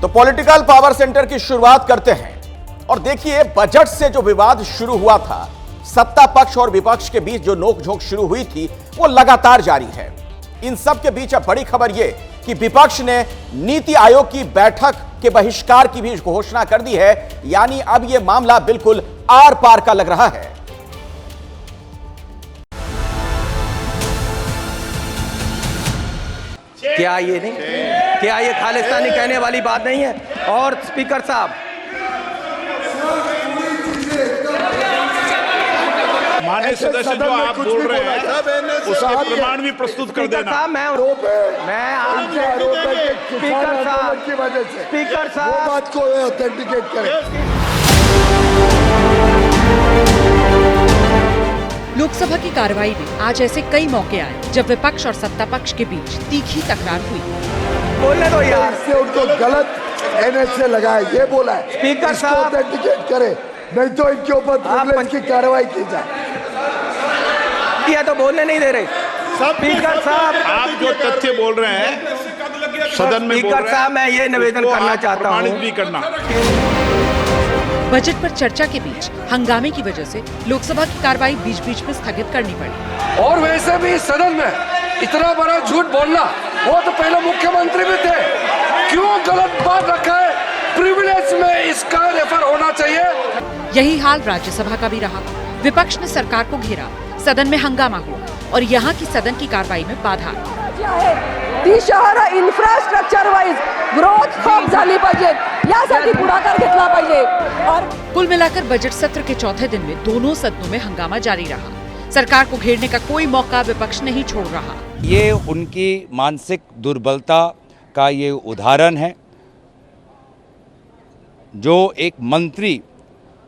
तो political power centre की शुरुआत करते हैं और देखिए बजट से जो विवाद शुरू हुआ था, सत्ता पक्ष और विपक्ष के बीच जो नोकझोंक शुरू हुई थी वो लगातार जारी है। इन सब के बीच अब बड़ी खबर यह कि विपक्ष ने नीति आयोग की बैठक के बहिष्कार की भी घोषणा कर दी है, यानी अब यह मामला बिल्कुल आर पार का लग रहा है। क्या ये खालिस्तानी कहने वाली बात नहीं है? और स्पीकर साहब, माननीय सदस्य जो आप बोल रहे हैं उसके प्रमाण भी प्रस्तुत कर देना। स्पीकर साहब बात को ऑथेंटिकेट करें। लोकसभा की कार्रवाई में आज ऐसे कई मौके आए जब विपक्ष और सत्ता पक्ष के बीच तीखी तकरार हुई। बोलने दो यार। इससे उनको गलत एनएसए लगाए, ये बोला है। स्पीकर साहब ऑथेंटिकेट करे, नहीं तो इनके ऊपर प्रिविलेज की कार्रवाई की जाए। किया तो बोलने नहीं दे रहे। स्पीकर साहब, आप जो तथ्य बोल रहे हैं सदन में बोल रहे हैं, साहब मैं ये निवेदन करना चाहता हूँ प्रमाणित भी करना। बजट पर चर्चा के बीच हंगामे की वजह से लोकसभा की कार्रवाई बीच बीच में स्थगित करनी पड़ी। और वैसे भी सदन में इतना बड़ा झूठ बोलना, वो तो पहले मुख्यमंत्री भी थे, क्यों गलत बात रखा है? प्रिविलेज में इसका रेफर होना चाहिए। यही हाल राज्यसभा का भी रहा। विपक्ष ने सरकार को घेरा, सदन में हंगामा हुआ और यहाँ की सदन की कार्रवाई में बाधा ती शहर इन्फ्रास्ट्रक्चर वाइज ग्रोथ खूप झाली पाहिजे, यासाठी पुढाकार घेतला पाहिजे। और कुल मिलाकर बजट सत्र के चौथे दिन में दोनों सदनों में हंगामा जारी रहा। सरकार को घेरने का कोई मौका विपक्ष नहीं छोड़ रहा। ये उनकी मानसिक दुर्बलता का ये उदाहरण है। जो एक मंत्री,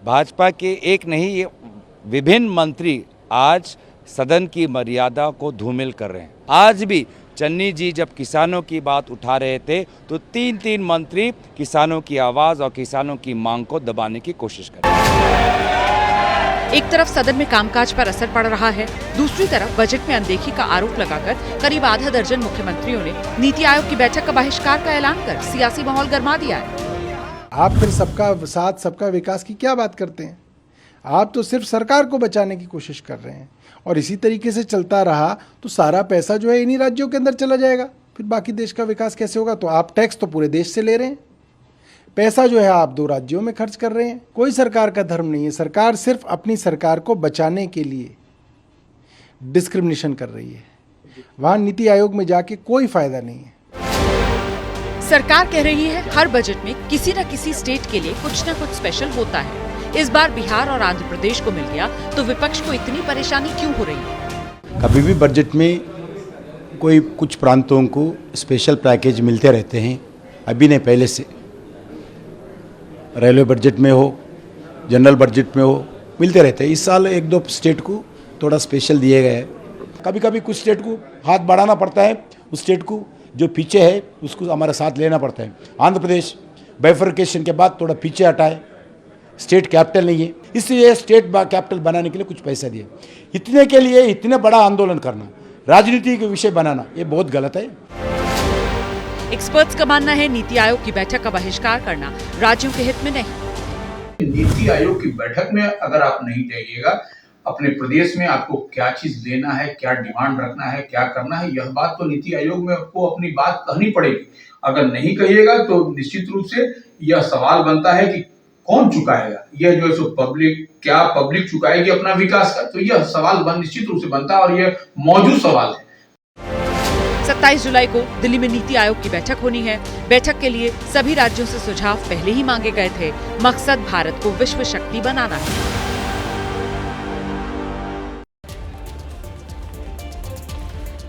भाजपा के एक नहीं ये विभिन्न मंत्री आज सदन की मर्यादा को धूमिल कर रहे हैं। आज भी चन्नी जी जब किसानों की बात उठा रहे थे तो तीन मंत्री किसानों की आवाज और किसानों की मांग को दबाने की कोशिश कर रहे हैं। एक तरफ सदन में कामकाज पर असर पड़ रहा है, दूसरी तरफ बजट में अनदेखी का आरोप लगाकर करीब आधा दर्जन मुख्यमंत्रियों ने नीति आयोग की बैठक का बहिष्कार का ऐलान कर सियासी माहौल गरमा दिया है। आप फिर सबका साथ सबका विकास की क्या बात करते हैं? आप तो सिर्फ सरकार को बचाने की कोशिश कर रहे हैं और इसी तरीके से चलता रहा तो सारा पैसा जो है इन्हीं राज्यों के अंदर चला जाएगा। फिर बाकी देश का विकास कैसे होगा? तो आप टैक्स तो पूरे देश से ले रहे हैं, पैसा जो है आप 2 राज्यों में खर्च कर रहे हैं। कोई सरकार का धर्म नहीं है। सरकार सिर्फ अपनी सरकार को बचाने के लिए डिस्क्रिमिनेशन कर रही है। वहाँ नीति आयोग में जाके कोई फायदा नहीं है। सरकार कह रही है हर बजट में किसी न किसी स्टेट के लिए कुछ न कुछ स्पेशल होता है। इस बार बिहार और आंध्र प्रदेश को मिल गया तो विपक्ष को इतनी परेशानी क्यों हो रही है? कभी भी बजट में कोई कुछ प्रांतों को स्पेशल पैकेज मिलते रहते हैं। अभी नहीं, पहले से रेलवे बजट में हो, जनरल बजट में हो, मिलते रहते हैं। इस साल 1-2 स्टेट को थोड़ा स्पेशल दिए गए हैं। कभी कभी कुछ स्टेट को हाथ बढ़ाना पड़ता है, उस स्टेट को जो पीछे है उसको हमारा साथ लेना पड़ता है। आंध्र प्रदेश बाइफरकेशन के बाद थोड़ा पीछे हटा है, स्टेट कैपिटल नहीं है, इसलिए स्टेट कैपिटल बनाने के लिए कुछ पैसा दिए। इतने के लिए इतने बड़ा आंदोलन करना, राजनीति के विषय बनाना, ये बहुत गलत है। एक्सपर्ट्स का मानना है नीति आयोग की बैठक का बहिष्कार करना राज्यों के हित में नहीं। नीति आयोग की बैठक में अगर आप नहीं जाइएगा, अपने प्रदेश में आपको क्या चीज लेना है, क्या डिमांड रखना है, क्या करना है, यह बात तो नीति आयोग में आपको अपनी बात कहनी पड़ेगी। अगर नहीं कहिएगा तो निश्चित रूप से यह सवाल बनता है कि कौन चुकाएगा? यह जो है सो पब्लिक चुकाएगी अपना विकास का? तो यह सवाल निश्चित रूप से बनता है और यह मौजूद सवाल है। 27 जुलाई को दिल्ली में नीति आयोग की बैठक होनी है। बैठक के लिए सभी राज्यों से सुझाव पहले ही मांगे गए थे। मकसद भारत को विश्व शक्ति बनाना है।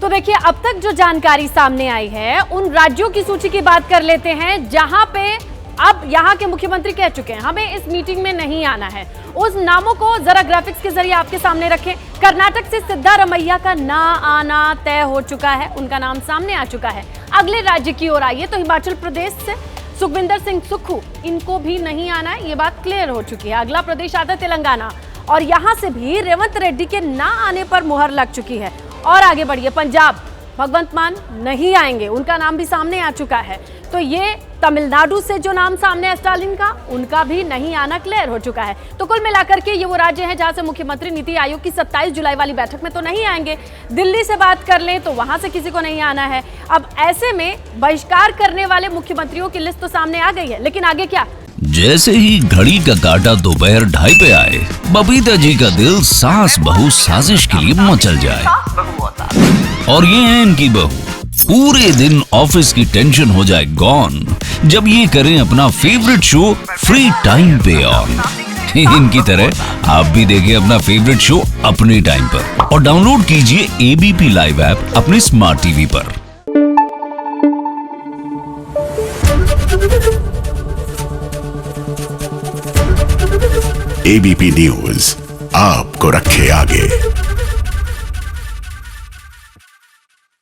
तो देखिए, अब तक जो जानकारी सामने आई है उन राज्यों की सूची की बात कर लेते हैं जहां पे अब यहाँ के मुख्यमंत्री कह चुके हैं हमें इस मीटिंग में नहीं आना है। उस नामों को जरा ग्राफिक्स के जरिए आपके सामने रखें। कर्नाटक से सिद्धारमैया का ना आना तय हो चुका है, उनका नाम सामने आ चुका है। अगले राज्य की ओर आइए तो हिमाचल प्रदेश से सुखविंदर सिंह सुक्खू, इनको भी नहीं आना है, ये बात क्लियर हो चुकी है। अगला प्रदेश आता है तेलंगाना और यहाँ से भी रेवंत रेड्डी के ना आने पर मुहर लग चुकी है। और आगे बढ़िए, पंजाब भगवंत मान नहीं आएंगे, उनका नाम भी सामने आ चुका है। तो ये तमिलनाडु से जो नाम सामने है स्टालिन का, उनका भी नहीं आना क्लियर हो चुका है। तो कुल मिलाकर के ये वो राज्य हैं जहां से मुख्यमंत्री नीति आयोग की 27 जुलाई वाली बैठक में तो नहीं आएंगे। दिल्ली से बात कर लें तो वहां से किसी को नहीं आना है। अब ऐसे में बहिष्कार करने वाले मुख्यमंत्रियों की लिस्ट तो सामने आ गई है, लेकिन आगे क्या? जैसे ही घड़ी का काटा दोपहर 2:30 पे आए, बबीता जी का दिल सास बहू साजिश के लिए मचल जाए। और ये है इनकी बहू, पूरे दिन ऑफिस की टेंशन हो जाए गॉन जब ये करें अपना फेवरेट शो फ्री टाइम पे ऑन। इनकी तरह आप भी देखिए अपना फेवरेट शो अपने टाइम पर और डाउनलोड कीजिए एबीपी लाइव ऐप अपने स्मार्ट टीवी पर। एबीपी न्यूज आपको रखे आगे।